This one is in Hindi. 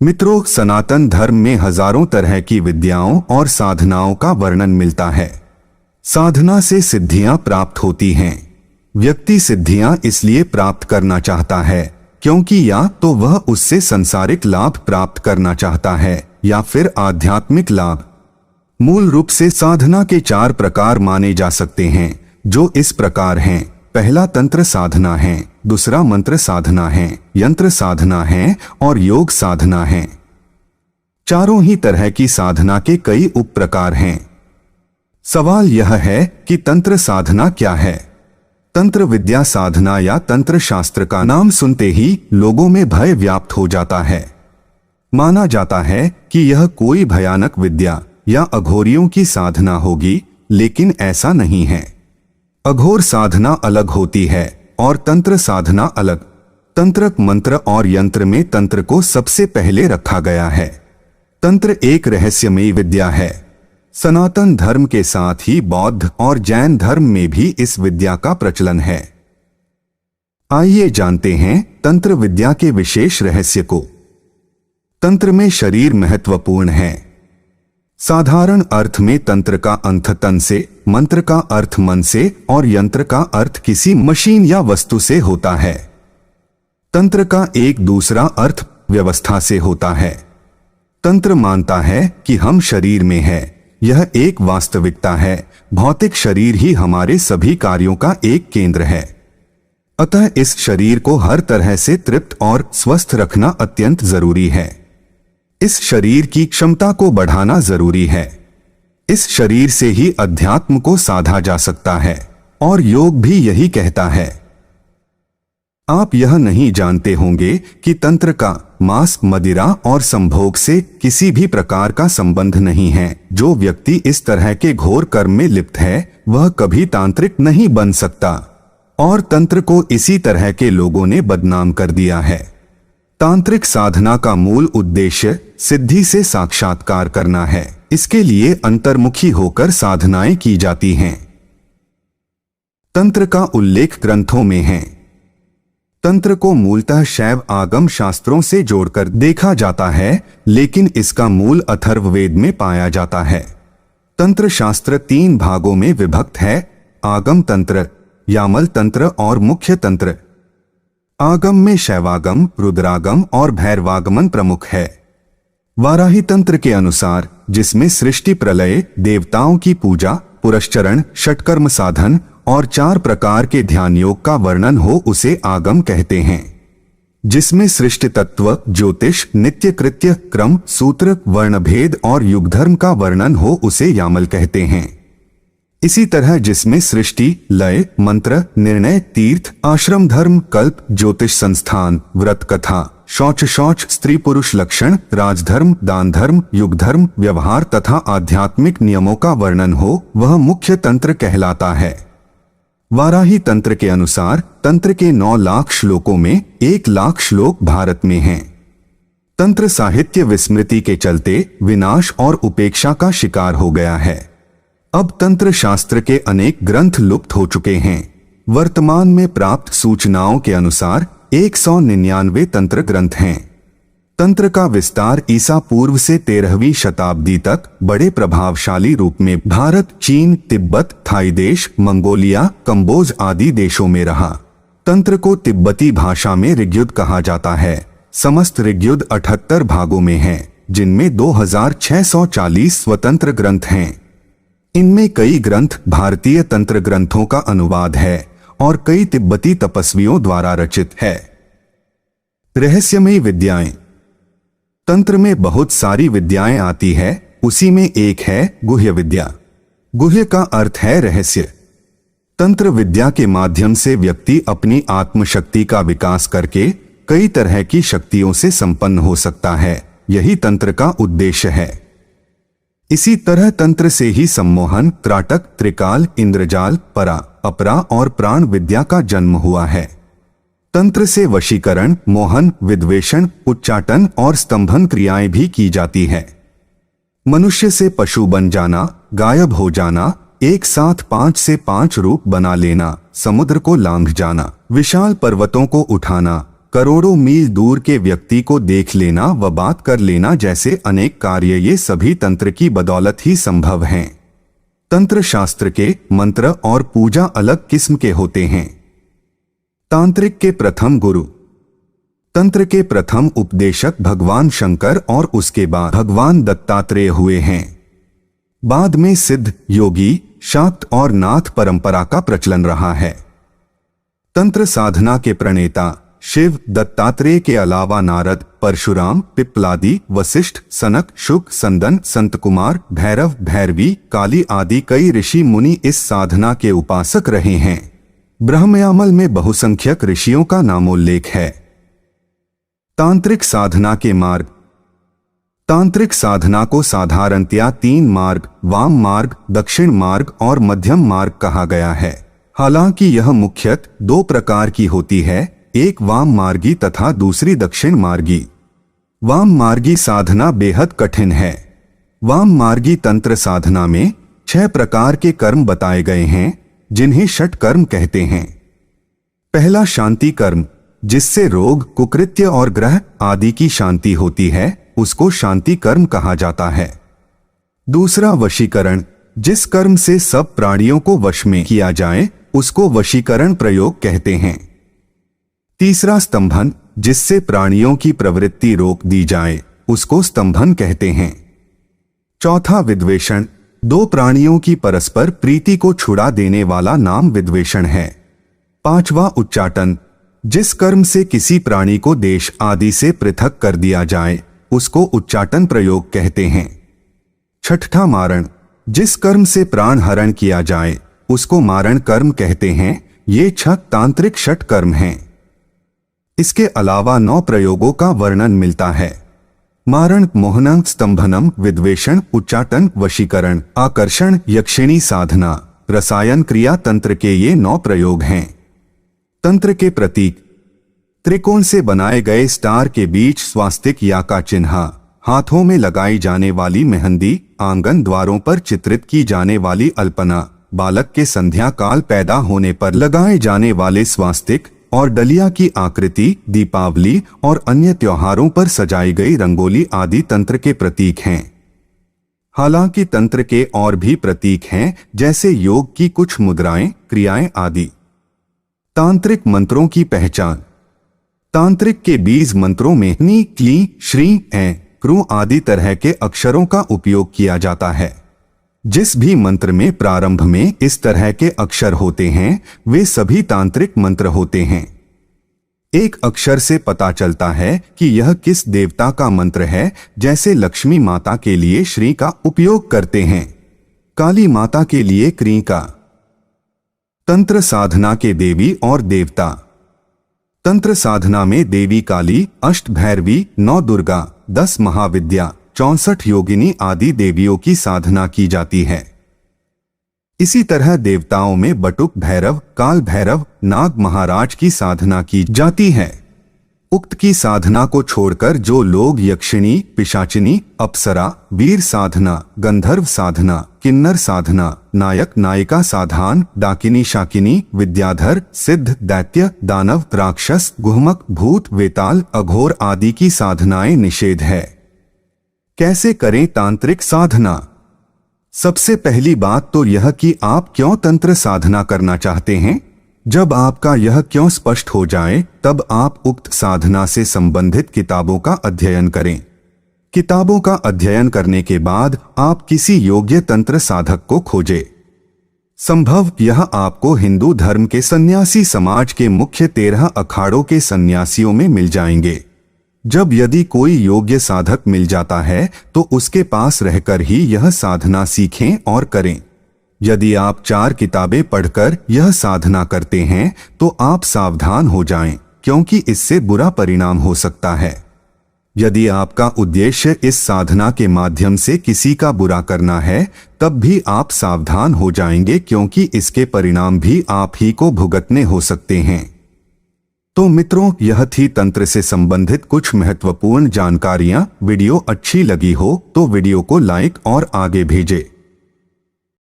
मित्रों, सनातन धर्म में हजारों तरह की विद्याओं और साधनाओं का वर्णन मिलता है। साधना से सिद्धियां प्राप्त होती हैं। व्यक्ति सिद्धियां इसलिए प्राप्त करना चाहता है क्योंकि या तो वह उससे सांसारिक लाभ प्राप्त करना चाहता है या फिर आध्यात्मिक लाभ। मूल रूप से साधना के 4 प्रकार माने जा सकते हैं, जो इस प्रकार हैं। पहला तंत्र साधना है, दूसरा मंत्र साधना है, यंत्र साधना है और योग साधना है। चारों ही तरह की साधना के कई उप प्रकार हैं। सवाल यह है कि तंत्र साधना क्या है। तंत्र विद्या साधना या तंत्र शास्त्र का नाम सुनते ही लोगों में भय व्याप्त हो जाता है। माना जाता है कि यह कोई भयानक विद्या या अघोरियों की साधना होगी, लेकिन ऐसा नहीं है। अघोर साधना अलग होती है और तंत्र साधना अलग। तंत्र मंत्र और यंत्र में तंत्र को सबसे पहले रखा गया है। तंत्र एक रहस्यमयी विद्या है। सनातन धर्म के साथ ही बौद्ध और जैन धर्म में भी इस विद्या का प्रचलन है। आइए जानते हैं तंत्र विद्या के विशेष रहस्य को। तंत्र में शरीर महत्वपूर्ण है। साधारण अर्थ में तंत्र का अर्थ तन से, मंत्र का अर्थ मन से और यंत्र का अर्थ किसी मशीन या वस्तु से होता है। तंत्र का एक दूसरा अर्थ व्यवस्था से होता है। तंत्र मानता है कि हम शरीर में है। यह एक वास्तविकता है। भौतिक शरीर ही हमारे सभी कार्यों का एक केंद्र है। अतः इस शरीर को हर तरह से तृप्त और स्वस्थ रखना अत्यंत जरूरी है। इस शरीर की क्षमता को बढ़ाना जरूरी है। इस शरीर से ही अध्यात्म को साधा जा सकता है और योग भी यही कहता है। आप यह नहीं जानते होंगे कि तंत्र का मांस, मदिरा और संभोग से किसी भी प्रकार का संबंध नहीं है। जो व्यक्ति इस तरह के घोर कर्म में लिप्त है वह कभी तांत्रिक नहीं बन सकता और तंत्र को इसी तरह के लोगों ने बदनाम कर दिया है। तांत्रिक साधना का मूल उद्देश्य सिद्धि से साक्षात्कार करना है। इसके लिए अंतर्मुखी होकर साधनाएं की जाती हैं। तंत्र का उल्लेख ग्रंथों में है। तंत्र को मूलतः शैव आगम शास्त्रों से जोड़कर देखा जाता है, लेकिन इसका मूल अथर्ववेद में पाया जाता है। तंत्र शास्त्र 3 भागों में विभक्त है: आगम तंत्र, यामल तंत्र और मुख्य तंत्र। आगम में शैवागम, रुद्रागम और भैरवागमन प्रमुख है। वाराही तंत्र के अनुसार, जिसमें सृष्टि, प्रलय, देवताओं की पूजा, पुरस्चरण, षटकर्म साधन और 4 प्रकार के ध्यान योग का वर्णन हो, उसे आगम कहते हैं। जिसमें सृष्टि तत्व, ज्योतिष, नित्य कृत्य, क्रम, सूत्र, वर्णभेद और युगधर्म का वर्णन हो, उसे यामल कहते हैं। इसी तरह जिसमें सृष्टि, लय, मंत्र, निर्णय, तीर्थ, आश्रम धर्म, कल्प, ज्योतिष संस्थान, व्रत कथा, शौच, स्त्री पुरुष लक्षण, राजधर्म, दान धर्म, युग धर्म, व्यवहार तथा आध्यात्मिक नियमों का वर्णन हो, वह मुख्य तंत्र कहलाता है। वाराही तंत्र के अनुसार तंत्र के 9 लाख श्लोकों में 1 लाख श्लोक भारत में हैं। तंत्र साहित्य विस्मृति के चलते विनाश और उपेक्षा का शिकार हो गया है। अब तंत्र शास्त्र के अनेक ग्रंथ लुप्त हो चुके हैं। वर्तमान में प्राप्त सूचनाओं के अनुसार 199 तंत्र ग्रंथ हैं। तंत्र का विस्तार ईसा पूर्व से 13वीं शताब्दी तक बड़े प्रभावशाली रूप में भारत, चीन, तिब्बत, थाई देश, मंगोलिया, कंबोज आदि देशों में रहा। तंत्र को तिब्बती भाषा में ऋग्युद कहा जाता है। समस्त ऋग्युद 78 भागों में है, जिनमें 2640 स्वतंत्र ग्रंथ हैं। इनमें कई ग्रंथ भारतीय तंत्र ग्रंथों का अनुवाद है और कई तिब्बती तपस्वियों द्वारा रचित है। रहस्यमयी विद्याएं। तंत्र में बहुत सारी विद्याएं आती है, उसी में एक है गुह्य विद्या। गुह्य का अर्थ है रहस्य। तंत्र विद्या के माध्यम से व्यक्ति अपनी आत्मशक्ति का विकास करके कई तरह की शक्तियों से संपन्न हो सकता है। यही तंत्र का उद्देश्य है। इसी तरह तंत्र से ही सम्मोहन, त्राटक, त्रिकाल, इंद्रजाल, परा, अपरा और प्राण विद्या का जन्म हुआ है। तंत्र से वशीकरण, मोहन, विद्वेषण, उच्चाटन और स्तंभन क्रियाएं भी की जाती है। मनुष्य से पशु बन जाना, गायब हो जाना, एक साथ 5 से 5 रूप बना लेना, समुद्र को लांघ जाना, विशाल पर्वतों को उठाना, करोड़ों मील दूर के व्यक्ति को देख लेना व बात कर लेना जैसे अनेक कार्य ये सभी तंत्र की बदौलत ही संभव हैं। तंत्र शास्त्र के मंत्र और पूजा अलग किस्म के होते हैं। तांत्रिक के प्रथम गुरु। तंत्र के प्रथम उपदेशक भगवान शंकर और उसके बाद भगवान दत्तात्रेय हुए हैं। बाद में सिद्ध, योगी, शाक्त और नाथ परंपरा का प्रचलन रहा है। तंत्र साधना के प्रणेता शिव, दत्तात्रेय के अलावा नारद, परशुराम, पिप्पलादि, वशिष्ठ, सनक, शुक, संदन, संत कुमार, भैरव, भैरवी, काली आदि कई ऋषि मुनि इस साधना के उपासक रहे हैं। ब्रह्मयामल में बहुसंख्यक ऋषियों का नामोल्लेख है। तांत्रिक साधना के मार्ग। तांत्रिक साधना को साधारणतया 3 मार्ग, वाम मार्ग, दक्षिण मार्ग और मध्यम मार्ग कहा गया है। हालांकि यह मुख्यतः 2 प्रकार की होती है, एक वाम मार्गी तथा दूसरी दक्षिण मार्गी। वाम मार्गी साधना बेहद कठिन है। वाम मार्गी तंत्र साधना में 6 प्रकार के कर्म बताए गए हैं, जिन्हें षट कर्म कहते हैं। पहला शांति कर्म, जिससे रोग, कुकृत्य और ग्रह आदि की शांति होती है, उसको शांति कर्म कहा जाता है। दूसरा वशीकरण, जिस कर्म से सब प्राणियों को वश में किया जाए, उसको वशीकरण प्रयोग कहते हैं। तीसरा स्तंभन, जिससे प्राणियों की प्रवृत्ति रोक दी जाए, उसको स्तंभन कहते हैं। चौथा विद्वेषण, 2 प्राणियों की परस्पर प्रीति को छुड़ा देने वाला नाम विद्वेषण है। पांचवा उच्चाटन, जिस कर्म से किसी प्राणी को देश आदि से पृथक कर दिया जाए, उसको उच्चाटन प्रयोग कहते हैं। छठा मारण, जिस कर्म से प्राण हरण किया जाए, उसको मारण कर्म कहते हैं। ये 6 तांत्रिक षट कर्म हैं। इसके अलावा 9 प्रयोगों का वर्णन मिलता है। मारण, मोहनम, स्तंभनम, विद्वेषण, उच्चाटन, वशीकरण, आकर्षण, यक्षिणी साधना, रसायन क्रिया तंत्र के ये 9 प्रयोग हैं। तंत्र के प्रतीक। त्रिकोण से बनाए गए स्टार के बीच स्वास्तिक या का चिन्ह, हाथों में लगाई जाने वाली मेहंदी, आंगन द्वारों पर चित्रित की जाने वाली अल्पना, बालक के संध्या काल पैदा होने पर लगाए जाने वाले स्वास्तिक और डलिया की आकृति, दीपावली और अन्य त्योहारों पर सजाई गई रंगोली आदि तंत्र के प्रतीक हैं। हालांकि तंत्र के और भी प्रतीक हैं, जैसे योग की कुछ मुद्राएं, क्रियाएं आदि। तांत्रिक मंत्रों की पहचान। तांत्रिक के बीज मंत्रों में नी, क्ली, श्री, ऐ, क्रू आदि तरह के अक्षरों का उपयोग किया जाता है। जिस भी मंत्र में प्रारंभ में इस तरह के अक्षर होते हैं, वे सभी तांत्रिक मंत्र होते हैं। एक अक्षर से पता चलता है कि यह किस देवता का मंत्र है, जैसे लक्ष्मी माता के लिए श्री का उपयोग करते हैं, काली माता के लिए क्री का। तंत्र साधना के देवी और देवता। तंत्र साधना में देवी काली, अष्ट भैरवी, 9 दुर्गा, 10 महाविद्या, 64 योगिनी आदि देवियों की साधना की जाती है। इसी तरह देवताओं में बटुक भैरव, काल भैरव, नाग महाराज की साधना की जाती है। उक्त की साधना को छोड़कर जो लोग यक्षिणी, पिशाचिनी, अप्सरा, वीर साधना, गंधर्व साधना, किन्नर साधना, नायक नायिका साधान, डाकिनी शाकिनी, विद्याधर, सिद्ध, दैत्य, दानव, राक्षस, गुहमक, भूत, वेताल, अघोर आदि की साधनाएं निषेध है। कैसे करें तांत्रिक साधना? सबसे पहली बात तो यह कि आप क्यों तंत्र साधना करना चाहते हैं। जब आपका यह क्यों स्पष्ट हो जाए, तब आप उक्त साधना से संबंधित किताबों का अध्ययन करें। किताबों का अध्ययन करने के बाद आप किसी योग्य तंत्र साधक को खोजें। संभव यह आपको हिंदू धर्म के सन्यासी समाज के मुख्य 13 अखाड़ों के सन्यासियों में मिल जाएंगे। जब यदि कोई योग्य साधक मिल जाता है तो उसके पास रहकर ही यह साधना सीखें और करें। यदि आप 4 किताबें पढ़कर यह साधना करते हैं तो आप सावधान हो जाएं, क्योंकि इससे बुरा परिणाम हो सकता है। यदि आपका उद्देश्य इस साधना के माध्यम से किसी का बुरा करना है, तब भी आप सावधान हो जाएंगे, क्योंकि इसके परिणाम भी आप ही को भुगतने हो सकते हैं। तो मित्रों, यह थी तंत्र से संबंधित कुछ महत्वपूर्ण जानकारियां। वीडियो अच्छी लगी हो तो वीडियो को लाइक और आगे भेजें।